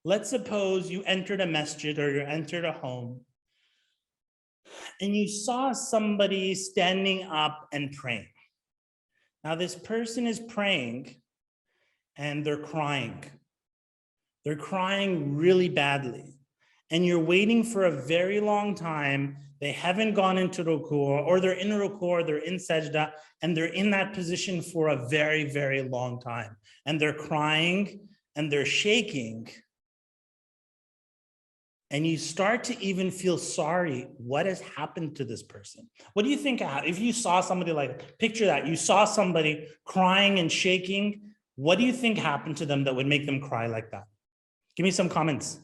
Let's suppose you entered a masjid or you entered a home and you saw somebody standing up and praying. Now this person is praying and they're crying. They're crying really badly. And you're waiting for a very long time. They haven't gone into ruku, or they're in ruku, or they're in sajda, and they're in that position for a very, very long time. And they're crying and they're shaking. And you start to even feel sorry. What has happened to this person? What do you think? If you saw somebody like, picture that, you saw somebody crying and shaking, what do you think happened to them that would make them cry like that? Give me some comments.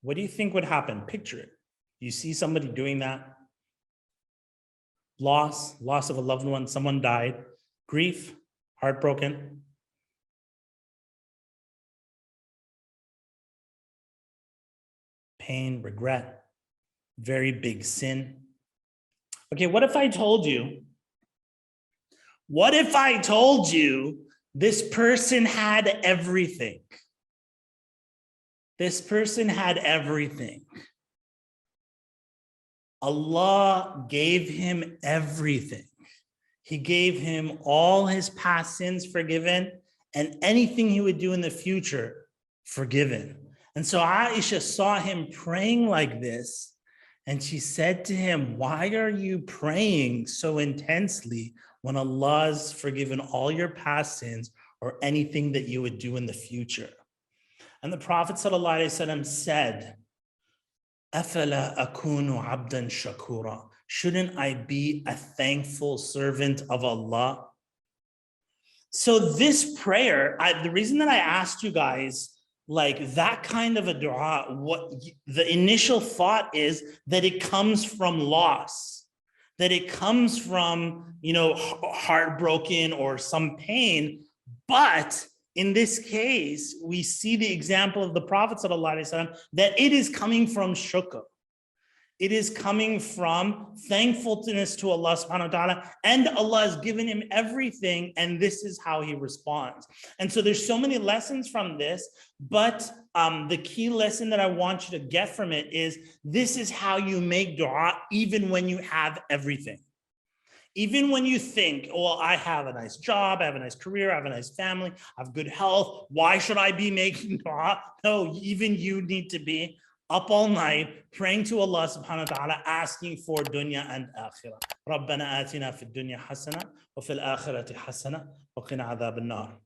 What do you think would happen? Picture it. You see somebody doing that. Loss of a loved one, someone died, grief, heartbroken. Pain, regret, very big sin. Okay, what if I told you this person had everything? This person had everything. Allah gave him everything. He gave him all his past sins forgiven and anything he would do in the future forgiven. And so Aisha saw him praying like this, and she said to him, why are you praying so intensely when Allah's forgiven all your past sins or anything that you would do in the future? And the Prophet ﷺ said, أَفَلَا أَكُونُ عَبْدًا شَكُورًا. Shouldn't I be a thankful servant of Allah? So this prayer, the reason that I asked you guys, like that kind of a dua, what the initial thought is that it comes from loss, that it comes from, heartbroken or some pain. But in this case, we see the example of the Prophet ﷺ that it is coming from shukr. It is coming from thankfulness to Allah subhanahu wa ta'ala, and Allah has given him everything, and this is how he responds. And so there's so many lessons from this, but the key lesson that I want you to get from it is this is how you make dua even when you have everything. Even when you think, well, I have a nice job, I have a nice career, I have a nice family, I have good health, why should I be making dua? No, even you need to be up all night praying to Allah subhanahu wa ta'ala, asking for dunya and akhirah. رَبَّنَا آتِنَا فِي الدُّنْيَا حَسَنَةً وَفِي الْآخِرَةِ حَسَنَةً وَقِنَا عَذَابَ النَّارِ.